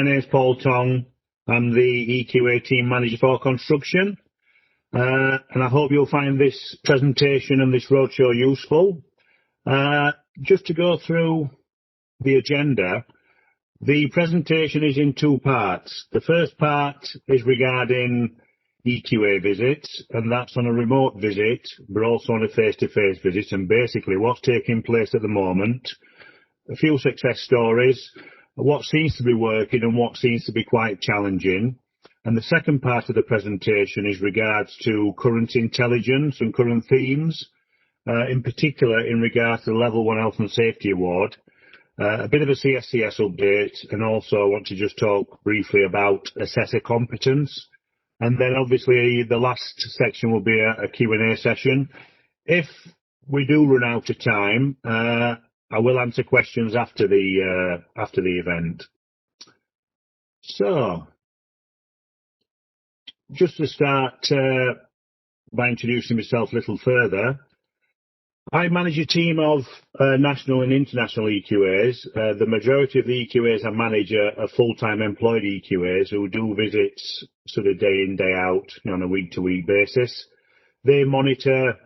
name's Paul Tong. I'm the EQA team manager for construction, and I hope you'll find this presentation and this roadshow useful. Just to go through the agenda, the presentation is in two parts. The first part is regarding EQA visits, and that's on a remote visit, but also on a face-to-face visit, and basically what's taking place at the moment, a few success stories, what seems to be working and what seems to be quite challenging. And the second part of the presentation is regards to current intelligence and current themes, in particular in regards to the Level 1 Health and Safety Award, a bit of a CSCS update, and also I want to just talk briefly about assessor competence. And then obviously the last section will be a Q&A session. If we do run out of time, I will answer questions after the event. So, just to start by introducing myself a little further, I manage a team of national and international EQAs. The majority of the EQAs I manage are full-time employed EQAs who do visits sort of day in, day out, on a week-to-week basis. They monitor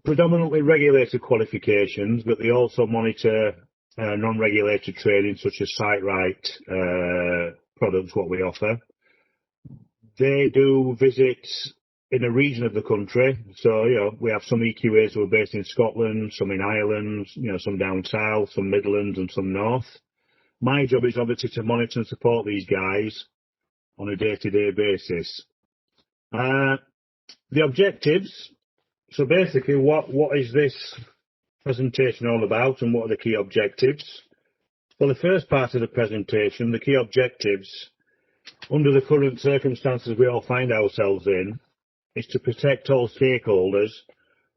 predominantly regulated qualifications, but they also monitor non-regulated training such as SiteRight products, what we offer. They do visits in a region of the country. So, we have some EQAs who are based in Scotland, some in Ireland, some down south, some Midlands and some north. My job is obviously to monitor and support these guys on a day-to-day basis. The objectives. So basically, what is this presentation all about and what are the key objectives? Well, the first part of the presentation, the key objectives, under the current circumstances we all find ourselves in, is to protect all stakeholders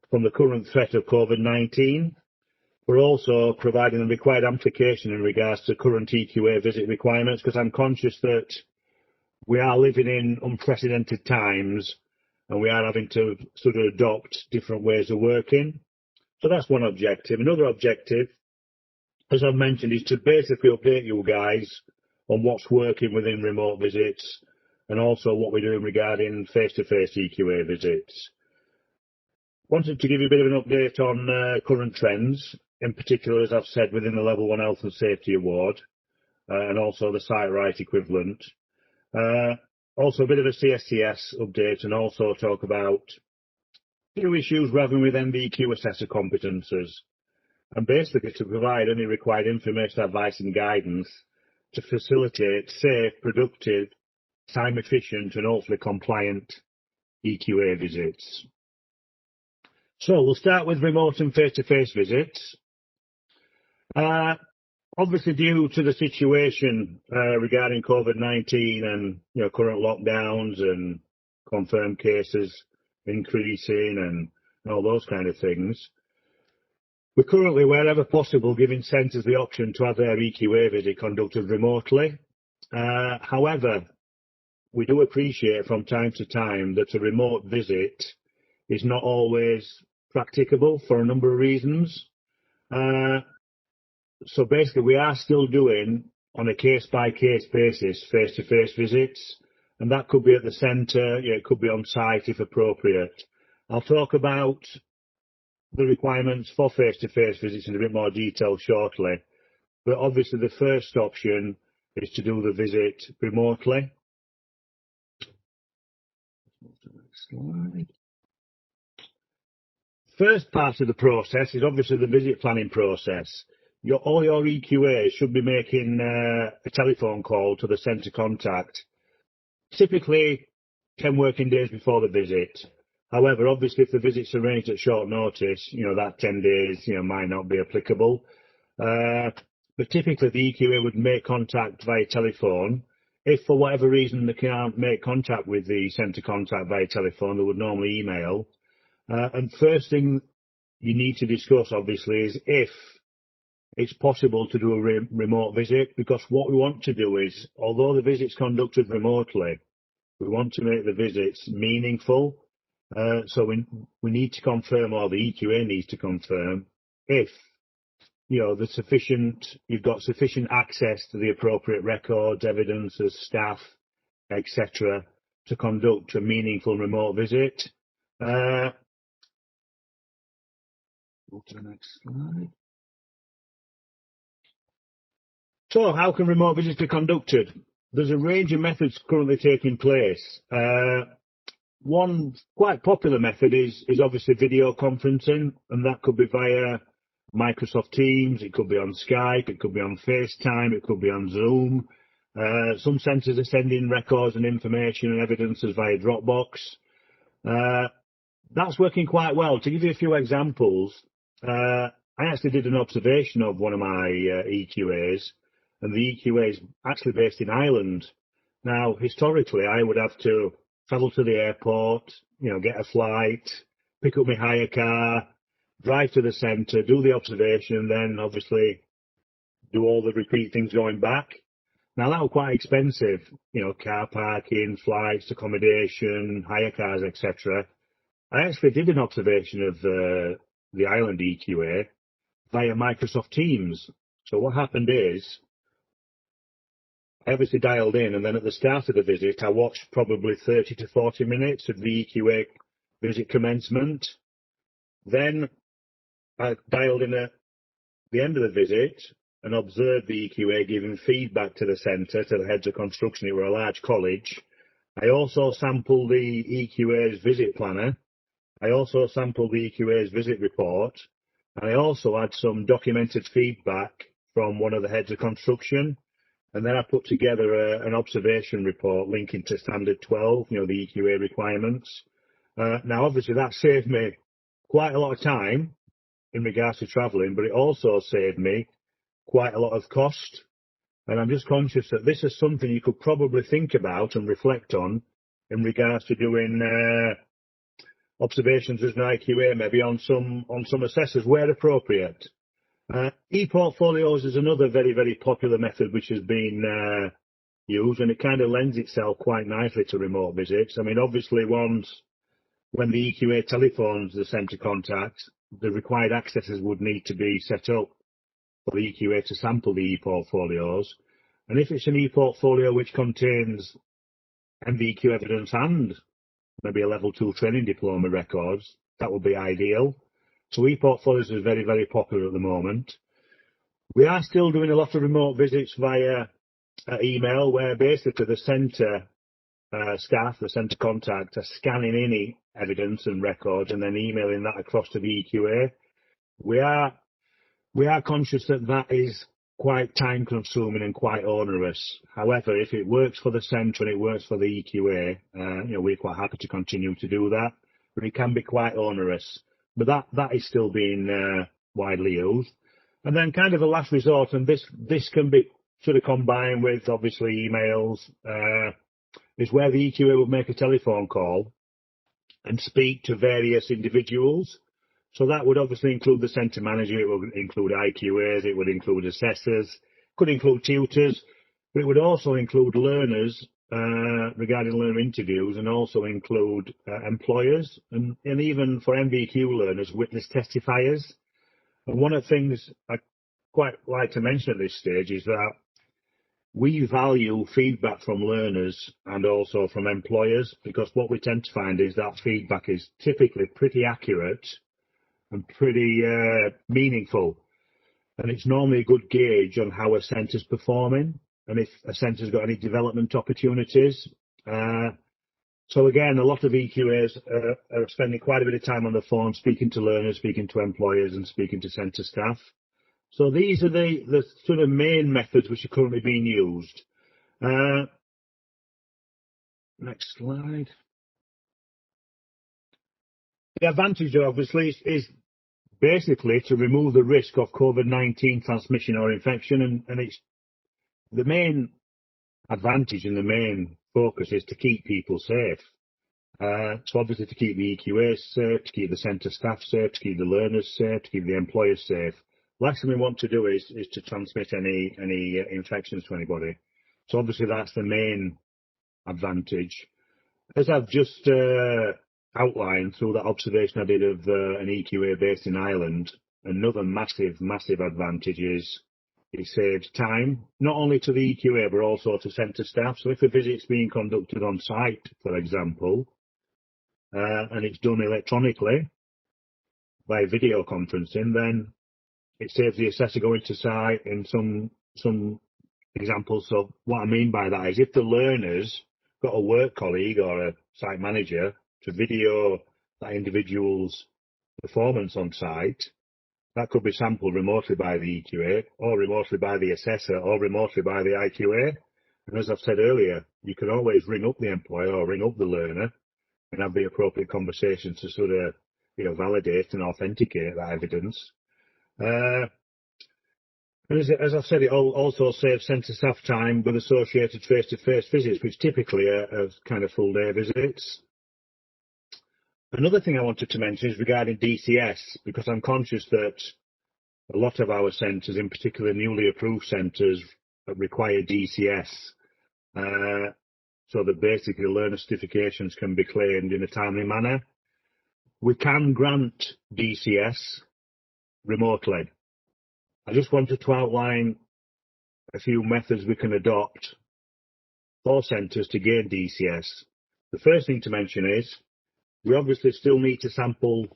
from the current threat of COVID-19. We're also providing the required application in regards to current EQA visit requirements, because I'm conscious that we are living in unprecedented times and we are having to sort of adopt different ways of working. So that's one objective. Another objective, as I've mentioned, is to basically update you guys on what's working within remote visits and also what we're doing regarding face-to-face EQA visits. Wanted to give you a bit of an update on current trends, in particular, as I've said, within the Level 1 Health and Safety Award and also the SiteRight equivalent. Also a bit of a CSCS update and also talk about a few issues rather with MVQ assessor competences, and basically to provide any required information, advice and guidance to facilitate safe, productive, time efficient and hopefully compliant EQA visits. So we'll start with remote and face-to-face visits. Obviously, due to the situation regarding COVID-19 and current lockdowns and confirmed cases increasing and all those kind of things, we're currently, wherever possible, giving centres the option to have their EQA visit conducted remotely. However, we do appreciate from time to time that a remote visit is not always practicable for a number of reasons. So basically, we are still doing, on a case-by-case basis, face-to-face visits, and that could be at the centre, it could be on site if appropriate. I'll talk about the requirements for face-to-face visits in a bit more detail shortly, but obviously the first option is to do the visit remotely. Slide. First part of the process is obviously the visit planning process. All your EQAs should be making a telephone call to the centre contact, typically 10 working days before the visit. However, obviously if the visit's arranged at short notice, that 10 days might not be applicable. But typically the EQA would make contact via telephone. If for whatever reason they can't make contact with the centre contact via telephone, they would normally email. And first thing you need to discuss, obviously, is if it's possible to do a remote visit, because what we want to do is, although the visit's conducted remotely, we want to make the visits meaningful. So we need to confirm, or the EQA needs to confirm, if you've got sufficient access to the appropriate records, evidences, staff, etc., to conduct a meaningful remote visit. Go to the next slide. So how can remote visits be conducted? There's a range of methods currently taking place. One quite popular method is obviously video conferencing, and that could be via Microsoft Teams, it could be on Skype, it could be on FaceTime, it could be on Zoom. Some centres are sending records and information and evidences via Dropbox. That's working quite well. To give you a few examples, I actually did an observation of one of my EQAs, and the EQA is actually based in Ireland. Now, historically, I would have to travel to the airport, get a flight, pick up my hire car, drive to the centre, do the observation, and then obviously do all the repeat things going back. Now, that was quite expensive, car parking, flights, accommodation, hire cars, etc. I actually did an observation of the Ireland EQA via Microsoft Teams. So what happened is, I obviously dialed in, and then at the start of the visit, I watched probably 30 to 40 minutes of the EQA visit commencement. Then I dialed in at the end of the visit and observed the EQA giving feedback to the centre, to the heads of construction. It were a large college. I also sampled the EQA's visit planner. I also sampled the EQA's visit report. And I also had some documented feedback from one of the heads of construction. And then I put together an observation report linking to Standard 12, the EQA requirements. Now, obviously, that saved me quite a lot of time in regards to travelling, but it also saved me quite a lot of cost. And I'm just conscious that this is something you could probably think about and reflect on in regards to doing observations as an IQA, maybe on some assessors where appropriate. E-portfolios is another very, very popular method which has been used, and it kind of lends itself quite nicely to remote visits. I mean, obviously, when the EQA telephones the centre contact, the required accesses would need to be set up for the EQA to sample the e-portfolios. And if it's an e-portfolio which contains MVQ evidence and maybe a level 2 training diploma records, that would be ideal. So e-portfolios is very, very popular at the moment. We are still doing a lot of remote visits via email, where basically the centre staff, the centre contact, are scanning any evidence and records and then emailing that across to the EQA. We are conscious that is quite time consuming and quite onerous. However, if it works for the centre and it works for the EQA, we're quite happy to continue to do that, but it can be quite onerous. But that is still being widely used. And then kind of a last resort, and this can be sort of combined with obviously emails, is where the EQA would make a telephone call and speak to various individuals. So that would obviously include the centre manager, it would include IQAs, it would include assessors, could include tutors, but it would also include learners regarding learner interviews, and also include employers, and even for MVQ learners, witness testifiers. And one of the things I quite like to mention at this stage is that we value feedback from learners and also from employers, because what we tend to find is that feedback is typically pretty accurate and pretty meaningful. And it's normally a good gauge on how a centre's performing and if a centre's got any development opportunities. So again, a lot of EQAs are spending quite a bit of time on the phone, speaking to learners, speaking to employers, and speaking to centre staff. So these are the sort of main methods which are currently being used. Next slide. The advantage, obviously, is basically to remove the risk of COVID-19 transmission or infection, and it's the main advantage and the main focus is to keep people safe. So obviously to keep the EQAs safe, to keep the centre staff safe, to keep the learners safe, to keep the employers safe. Last thing we want to do is to transmit any infections to anybody. So obviously that's the main advantage. As I've just outlined through that observation I did of an EQA based in Ireland, another massive, massive advantage is it saves time, not only to the EQA, but also to centre staff. So if a visit's being conducted on site, for example, and it's done electronically by video conferencing, then it saves the assessor going to site. In some examples of what I mean by that is if the learner's got a work colleague or a site manager to video that individual's performance on site, that could be sampled remotely by the EQA or remotely by the assessor or remotely by the IQA. And as I've said earlier, you can always ring up the employer or ring up the learner and have the appropriate conversation to sort of, validate and authenticate that evidence. And as I've said, it also saves centre staff time with associated face-to-face visits, which typically are kind of full-day visits. Another thing I wanted to mention is regarding DCS, because I'm conscious that a lot of our centres, in particular newly approved centres, require DCS, so that basically learner certifications can be claimed in a timely manner. We can grant DCS remotely. I just wanted to outline a few methods we can adopt for centres to gain DCS. The first thing to mention is we obviously still need to sample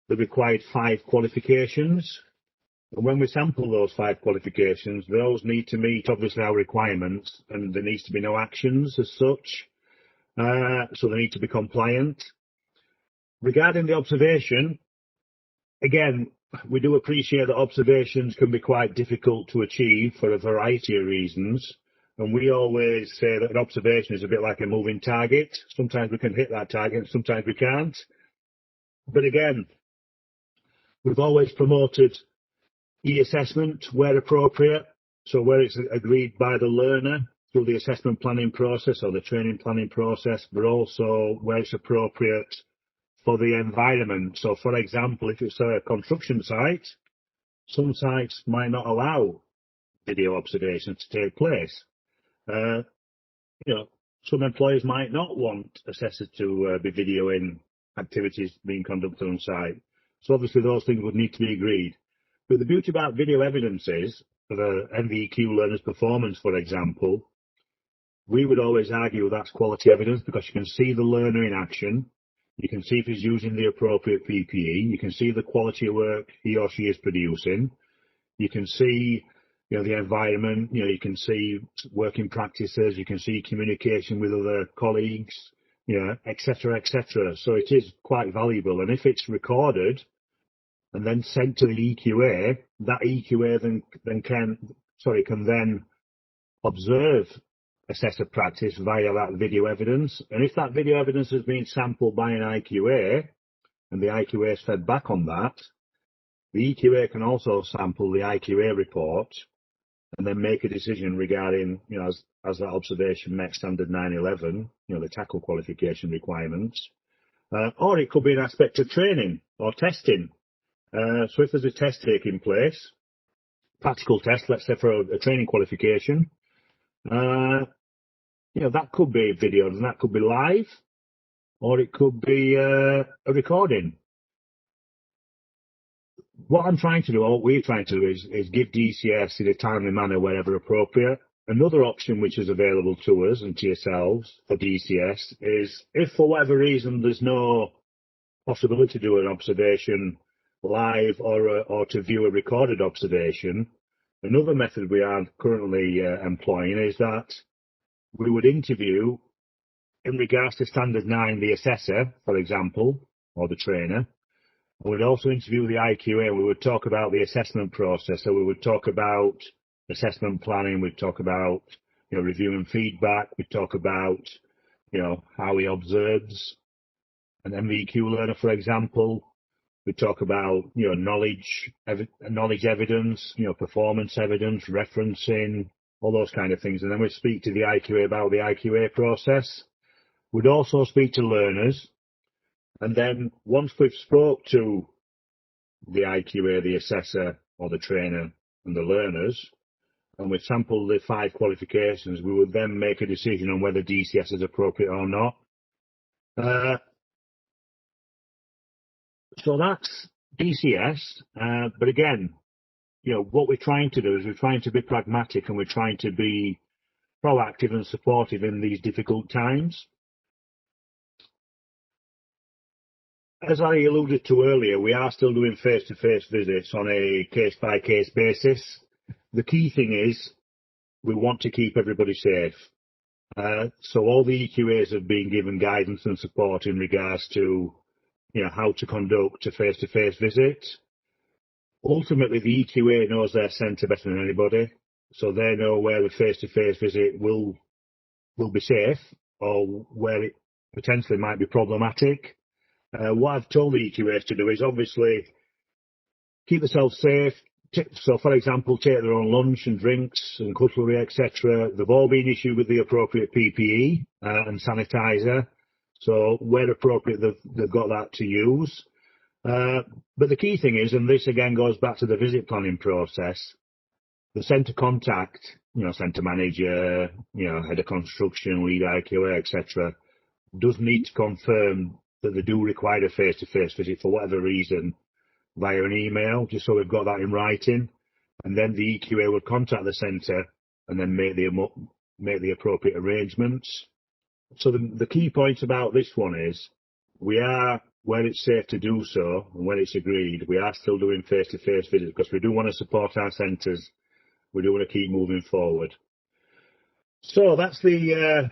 the required 5 qualifications. And when we sample those 5 qualifications, those need to meet obviously our requirements, and there needs to be no actions as such. So they need to be compliant. Regarding the observation, again, we do appreciate that observations can be quite difficult to achieve for a variety of reasons. And we always say that an observation is a bit like a moving target. Sometimes we can hit that target, sometimes we can't. But again, we've always promoted e-assessment where appropriate. So where it's agreed by the learner through the assessment planning process or the training planning process, but also where it's appropriate for the environment. So for example, if it's a construction site, some sites might not allow video observations to take place. Some employers might not want assessors to be videoing activities being conducted on site. So obviously those things would need to be agreed. But the beauty about video evidence is, for the NVQ learner's performance, for example, we would always argue that's quality evidence because you can see the learner in action. You can see if he's using the appropriate PPE. You can see the quality of work he or she is producing. You can see, the environment. You can see working practices. You can see communication with other colleagues, et cetera, et cetera. So it is quite valuable. And if it's recorded and then sent to the EQA, that EQA can then observe assessor practice via that video evidence. And if that video evidence has been sampled by an IQA and the IQA is fed back on that, the EQA can also sample the IQA report and then make a decision regarding, as that observation met standard 911, the tackle qualification requirements. Or it could be an aspect of training or testing. So if there's a test taking place, practical test, let's say for a training qualification, that could be video and that could be live, or it could be a recording. What I'm trying to do, or what we're trying to do, is give DCS in a timely manner wherever appropriate. Another option which is available to us and to yourselves for DCS is if for whatever reason there's no possibility to do an observation live or to view a recorded observation, another method we are currently employing is that we would interview, in regards to Standard 9, the assessor, for example, or the trainer. We would also interview the IQA. We would talk about the assessment process. So we would talk about assessment planning. We'd talk about, reviewing feedback. We'd talk about, how he observes an MVQ learner, for example. We'd talk about, knowledge evidence, performance evidence, referencing, all those kind of things. And then we'd speak to the IQA about the IQA process. We'd also speak to learners. And then once we've spoke to the IQA, the assessor or the trainer and the learners, and we've sampled the 5 qualifications, we would then make a decision on whether DCS is appropriate or not. So DCS, but again, what we're trying to do is we're trying to be pragmatic and we're trying to be proactive and supportive in these difficult times. As I alluded to earlier, we are still doing face-to-face visits on a case-by-case basis. The key thing is we want to keep everybody safe. So all the EQAs have been given guidance and support in regards to how to conduct a face-to-face visit. Ultimately, the EQA knows their centre better than anybody, so they know where a face-to-face visit will be safe or where it potentially might be problematic. What I've told the EQAs to do is obviously keep themselves safe. So, for example, take their own lunch and drinks and cutlery, etc. They've all been issued with the appropriate PPE and sanitizer. So, where appropriate, they've got that to use. But the key thing is, and this again goes back to the visit planning process, the centre contact, centre manager, head of construction, lead IQA, etc., does need to confirm that they do require a face-to-face visit for whatever reason via an email, just so we've got that in writing. And then the EQA will contact the centre and then make the appropriate arrangements. So the key point about this one is we are, where it's safe to do so and when it's agreed, we are still doing face-to-face visits because we do want to support our centres. We do want to keep moving forward. So that's the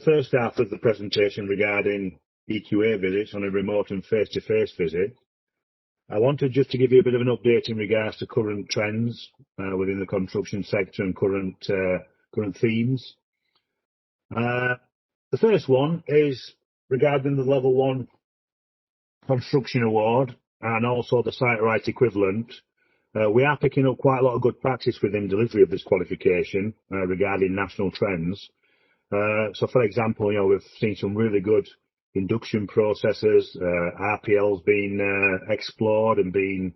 first half of the presentation regarding EQA visits on a remote and face-to-face visit. I wanted just to give you a bit of an update in regards to current trends within the construction sector and current themes. The first one is regarding the Level 1 construction award and also the site right equivalent. We are picking up quite a lot of good practice within delivery of this qualification regarding national trends. So, for example, we've seen some really good induction processes, RPLs being explored and being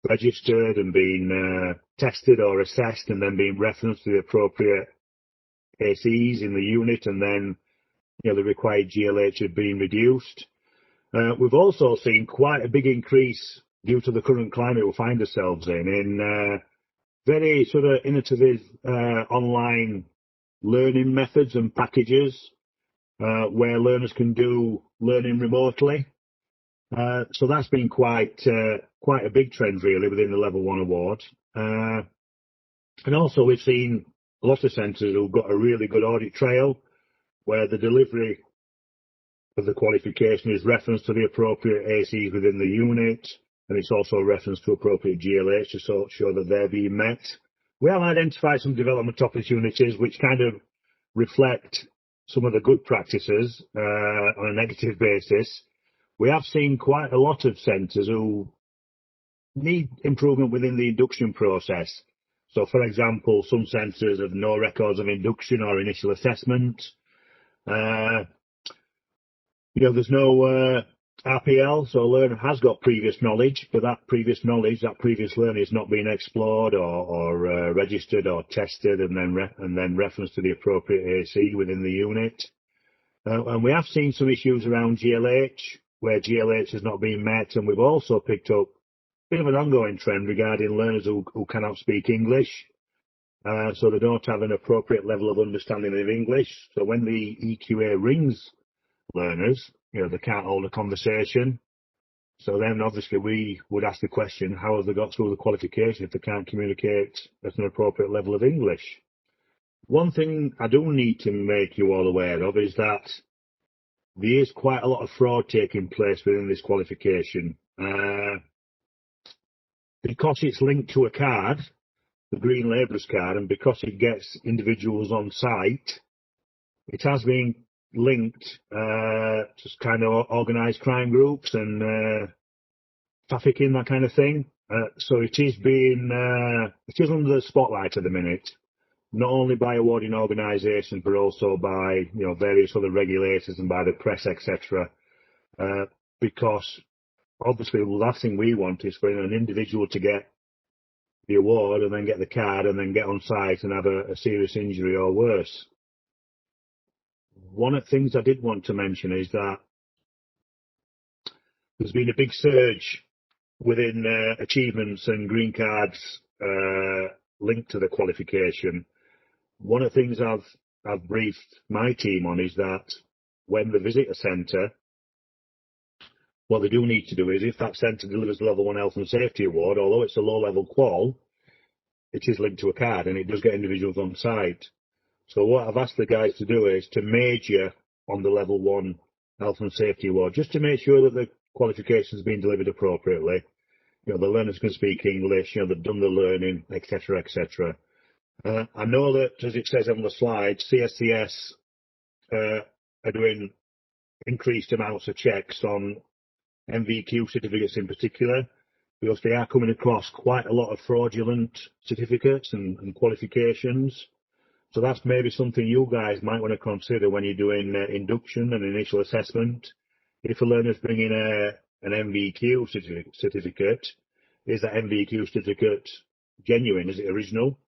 registered and being tested or assessed and then being referenced to the appropriate ACs in the unit, and then the required GLH have been reduced. We've also seen quite a big increase due to the current climate we find ourselves in very sort of innovative online learning methods and packages where learners can do learning remotely. So that's been quite a big trend really within the Level 1 award. And also we've seen a lot of centres who've got a really good audit trail where the delivery of the qualification is referenced to the appropriate ACs within the unit, and it's also referenced to appropriate GLH to show that they're being met. We have identified some development opportunities which kind of reflect some of the good practices on a negative basis. We have seen quite a lot of centres who need improvement within the induction process. So, for example, some centres have no records of induction or initial assessment. There's no RPL, so a learner has got previous knowledge, but that previous learning is not being explored or registered or tested and then referenced to the appropriate AC within the unit. And we have seen some issues around GLH, where GLH has not been met, and we've also picked up a bit of an ongoing trend regarding learners who cannot speak English, so they don't have an appropriate level of understanding of English. So when the EQA rings learners, they can't hold a conversation. So then obviously we would ask the question, how have they got through the qualification if they can't communicate at an appropriate level of English? One thing I do need to make you all aware of is that there is quite a lot of fraud taking place within this qualification. Because it's linked to a card, the Green Labourers card, and because it gets individuals on site, it has been linked to kind of organised crime groups and trafficking, that kind of thing. So it is under the spotlight at the minute, not only by awarding organisations but also by various other regulators and by the press, etc. Because obviously the last thing we want is for an individual to get the award and then get the card and then get on site and have a serious injury or worse. One of the things I did want to mention is that there's been a big surge within achievements and green cards linked to the qualification, one of the things I've briefed my team on is that when they visit a centre, what they do need to do is, if that centre delivers the level 1 health and safety award, although it's a low level qual, it is linked to a card and it does get individuals on site. So what I've asked the guys to do is to major on the level 1 health and safety award, just to make sure that the qualification has been delivered appropriately. You know, the learners can speak English, you know, they've done the learning, etc., etc. I know that, as it says on the slide, CSCS are doing increased amounts of checks on MVQ certificates in particular, because they are coming across quite a lot of fraudulent certificates and qualifications. So that's maybe something you guys might want to consider when you're doing induction and initial assessment. If a learner's bringing an MVQ certificate, is that MVQ certificate genuine? Is it original?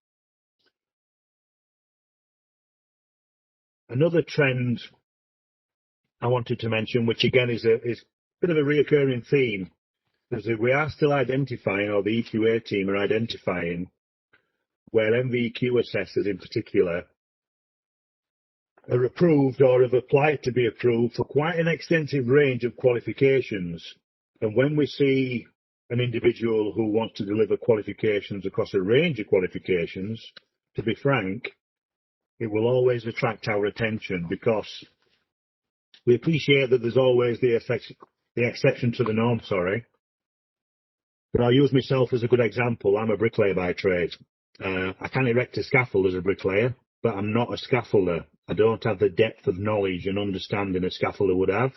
Another trend I wanted to mention, which again is a bit of a reoccurring theme, is that we are still identifying, or the EQA team are identifying, where MVQ assessors in particular are approved or have applied to be approved for quite an extensive range of qualifications. And when we see an individual who wants to deliver qualifications across a range of qualifications, to be frank, it will always attract our attention, because we appreciate that there's always the exception to the norm, But I'll use myself as a good example. I'm a bricklayer by trade. I can erect a scaffold as a bricklayer, but I'm not a scaffolder. I don't have the depth of knowledge and understanding a scaffolder would have.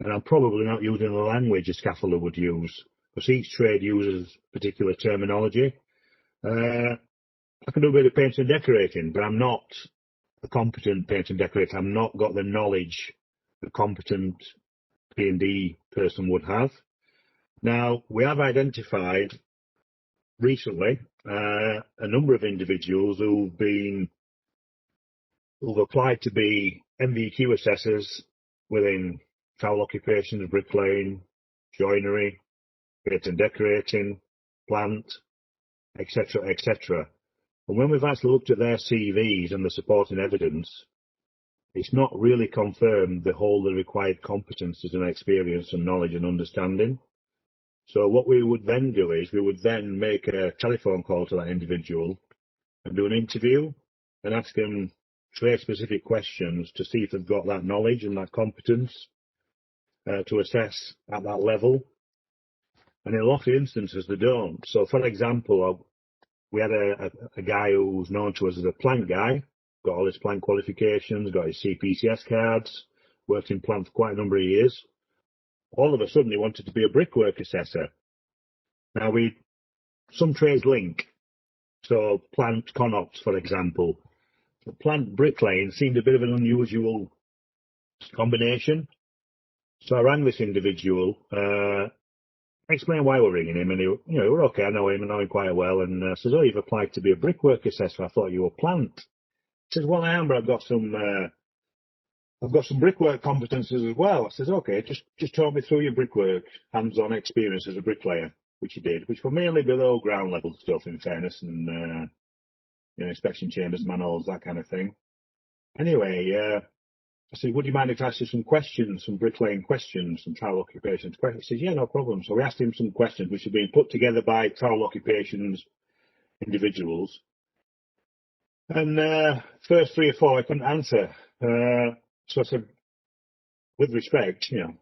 And I'm probably not using the language a scaffolder would use, because each trade uses particular terminology. I can do a bit of painting and decorating, but I'm not a competent painter and decorator. I've not got the knowledge a competent P&D person would have. Now, we have identified recently a number of individuals who've applied to be MVQ assessors within trowel occupations, bricklaying, joinery, painting and decorating, plant, etc., etc. And when we've actually looked at their CVs and the supporting evidence, it's not really confirmed they hold the required competences and experience and knowledge and understanding. So what we would then do is we would then make a telephone call to that individual and do an interview and ask them very specific questions to see if they've got that knowledge and that competence to assess at that level. And in a lot of instances they don't. So for example, we had a guy who's known to us as a plant guy, got all his plant qualifications, got his CPCS cards, worked in plant for quite a number of years. All of a sudden he wanted to be a brickwork assessor. Now some trades link. So plant CONOPS, for example. Plant bricklaying seemed a bit of an unusual combination. So I rang this individual, explained why we're ringing him, and we're okay, I know him quite well, and says, oh, you've applied to be a brickwork assessor, I thought you were plant. He says, well, I am, but I've got some brickwork competences as well. I says, okay, just talk me through your brickwork hands-on experience as a bricklayer, which he did, which were mainly below ground level stuff, in fairness, and inspection chambers, manholes, that kind of thing. Anyway, I said, would you mind if I asked you some questions, some bricklaying questions, some trowel occupations questions? He says, yeah, no problem. So we asked him some questions which had been put together by trowel occupations individuals. And first 3 or 4 I couldn't answer. So I said, with respect, you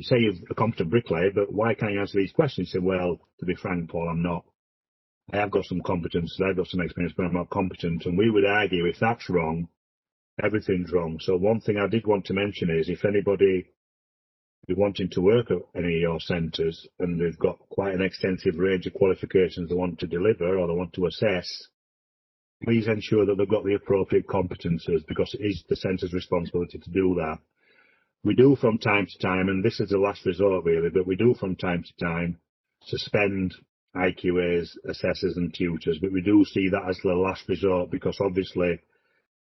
say you're a competent bricklayer, but why can't you answer these questions? He said, well, to be frank, Paul, I'm not. I have got some competence, I've got some experience, but I'm not competent. And we would argue if that's wrong, everything's wrong. So one thing I did want to mention is if anybody is wanting to work at any of your centres and they've got quite an extensive range of qualifications they want to deliver or they want to assess, please ensure that they've got the appropriate competences, because it is the centre's responsibility to do that. We do from time to time, and this is the last resort really, but we do from time to time suspend IQAs, assessors and tutors, but we do see that as the last resort, because obviously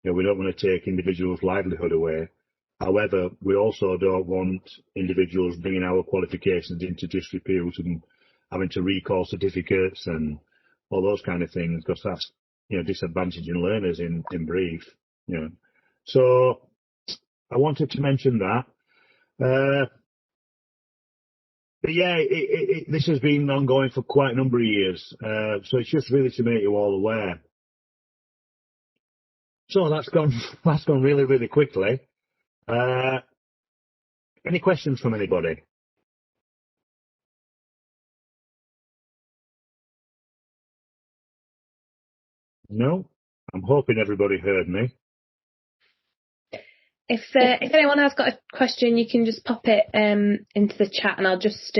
we don't want to take individuals' livelihood away. However, we also don't want individuals bringing our qualifications into disrepute and having to recall certificates and all those kind of things, because that's, disadvantaging learners in brief. So I wanted to mention that. But yeah, this has been ongoing for quite a number of years. So it's just really to make you all aware. So that's gone really, really quickly. Any questions from anybody? No? I'm hoping everybody heard me. If anyone has got a question, you can just pop it into the chat, and I'll just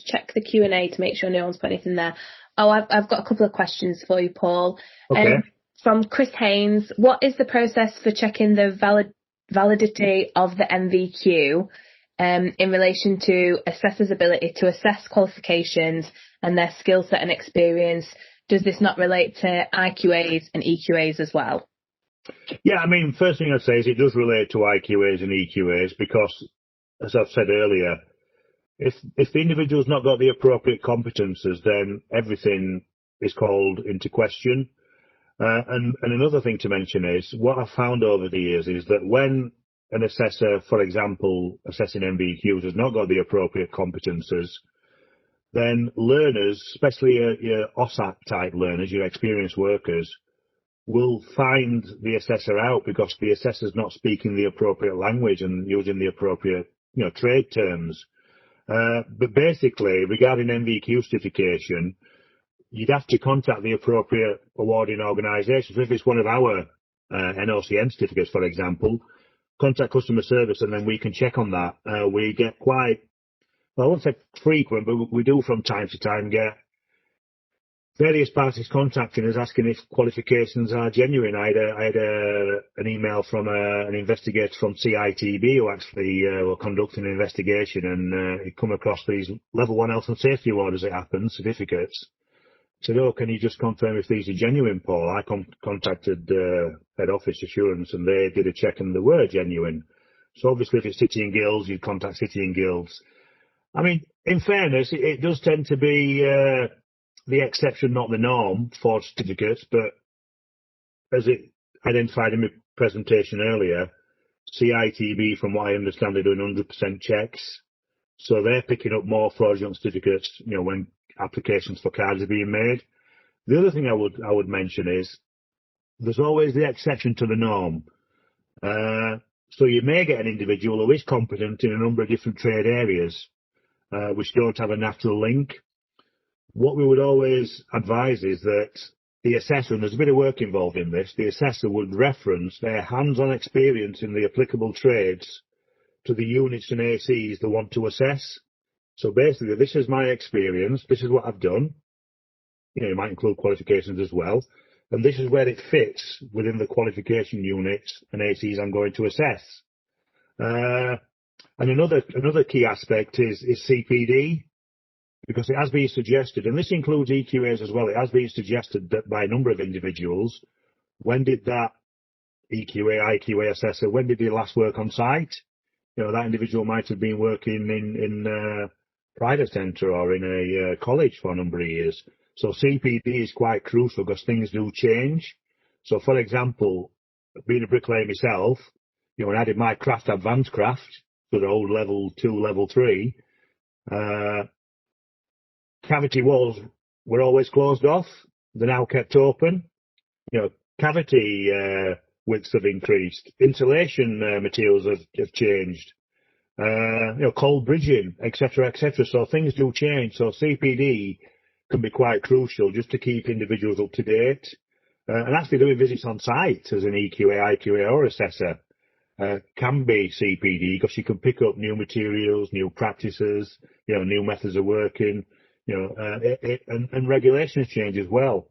check the Q&A to make sure no one's put anything there. Oh, I've got a couple of questions for you, Paul. Okay. From Chris Haynes, what is the process for checking the validity of the MVQ in relation to assessors' ability to assess qualifications and their skill set and experience? Does this not relate to IQAs and EQAs as well? Yeah, I mean, first thing I'd say is it does relate to IQAs and EQAs because, as I've said earlier, if the individual's not got the appropriate competences, then everything is called into question. And another thing to mention is what I've found over the years is that when an assessor, for example, assessing MVQs has not got the appropriate competences, then learners, especially your OSAT type learners, your experienced workers, will find the assessor out because the assessor's not speaking the appropriate language and using the appropriate, trade terms. But basically, regarding MVQ certification, you'd have to contact the appropriate awarding organisation. So if it's one of our NOCN certificates, for example, contact customer service and then we can check on that. We get quite, well, I won't say frequent, but we do from time to time get various parties contacting us asking if qualifications are genuine. I had an email from an investigator from CITB who actually were conducting an investigation, and he'd come across these level 1 health and safety awards, as it happens, certificates. Said, "Oh, can you just confirm if these are genuine, Paul?" I contacted head office assurance, and they did a check, and they were genuine. So obviously, if it's City and Guilds, you'd contact City and Guilds. I mean, in fairness, it does tend to be the exception, not the norm, for certificates, but as it identified in my presentation earlier, CITB, from what I understand, are doing 100% checks. So they're picking up more fraudulent certificates, when applications for cards are being made. The other thing I would mention is there's always the exception to the norm. So you may get an individual who is competent in a number of different trade areas, which don't have a natural link. What we would always advise is that the assessor, and there's a bit of work involved in this, the assessor would reference their hands-on experience in the applicable trades to the units and ACs they want to assess. So basically, this is my experience, this is what I've done. It might include qualifications as well. And this is where it fits within the qualification units and ACs I'm going to assess. And another key aspect is CPD. Because it has been suggested, and this includes EQAs as well, it has been suggested that by a number of individuals, when did that EQA, IQA assessor, when did they last work on site? That individual might have been working in a private centre or in a college for a number of years. So CPD is quite crucial because things do change. So, for example, being a bricklayer myself, when I did my craft, advanced craft, for the old level 2, level 3, cavity walls were always closed off. They're now kept open. Cavity widths have increased. Insulation materials have changed. Cold bridging, etc., etc. So things do change. So CPD can be quite crucial just to keep individuals up to date. And actually doing visits on site as an EQA, IQA or assessor can be CPD because you can pick up new materials, new practices, new methods of working. And regulations change as well.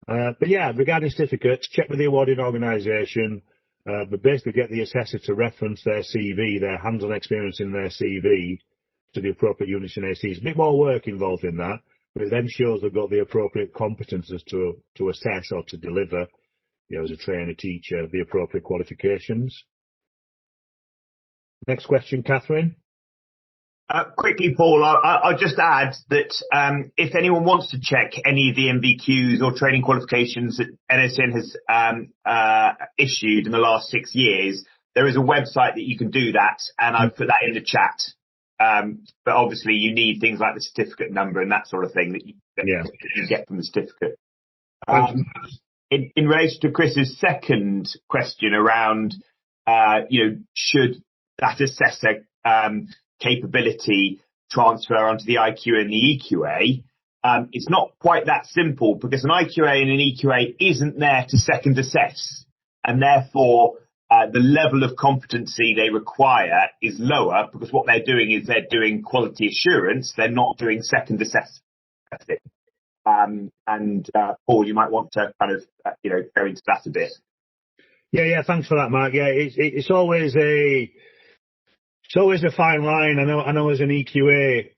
But yeah, regarding certificates, check with the awarding organisation, but basically get the assessor to reference their CV, their hands-on experience in their CV to the appropriate units and ACs. A bit more work involved in that, but it then shows they've got the appropriate competences to assess or to deliver, as a trainer, teacher, the appropriate qualifications. Next question, Catherine. Quickly, Paul, I'll just add that if anyone wants to check any of the MVQs or training qualifications that NOCN has issued in the last 6 years, there is a website that you can do that, and I've put that in the chat. But obviously, you need things like the certificate number and that sort of thing that you get from the certificate. In relation to Chris's second question around, should that assessor capability transfer onto the IQA and the EQA, it's not quite that simple, because an IQA and an EQA isn't there to second assess, and therefore the level of competency they require is lower, because what they're doing is they're doing quality assurance, they're not doing second assessment. Paul, you might want to kind of go into that a bit. Yeah, thanks for that, Mark. Yeah, it's always a fine line. I know as an EQA,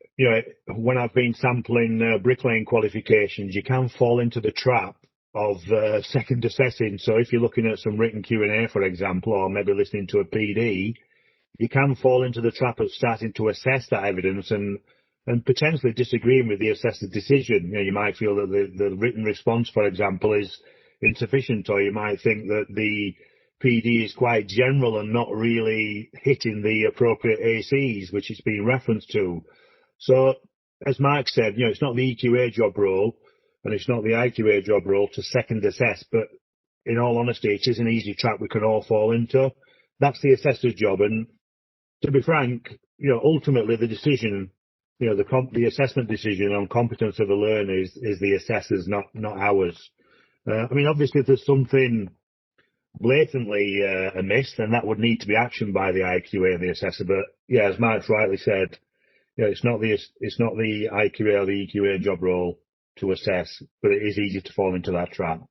when I've been sampling bricklaying qualifications, you can fall into the trap of second assessing. So if you're looking at some written Q&A, for example, or maybe listening to a PD, you can fall into the trap of starting to assess that evidence and potentially disagreeing with the assessor's decision. You might feel that the written response, for example, is insufficient, or you might think that the PD is quite general and not really hitting the appropriate ACs, which it's been referenced to. So, as Mark said, it's not the EQA job role and it's not the IQA job role to second assess, but in all honesty, it is an easy trap we can all fall into. That's the assessor's job, and to be frank, ultimately the decision, the assessment decision on competence of the learner is the assessor's, not ours. Obviously, if there's something blatantly amiss, then that would need to be actioned by the IQA and the assessor. But yeah, as Mark's rightly said, it's not the IQA or the EQA job role to assess, but it is easy to fall into that trap.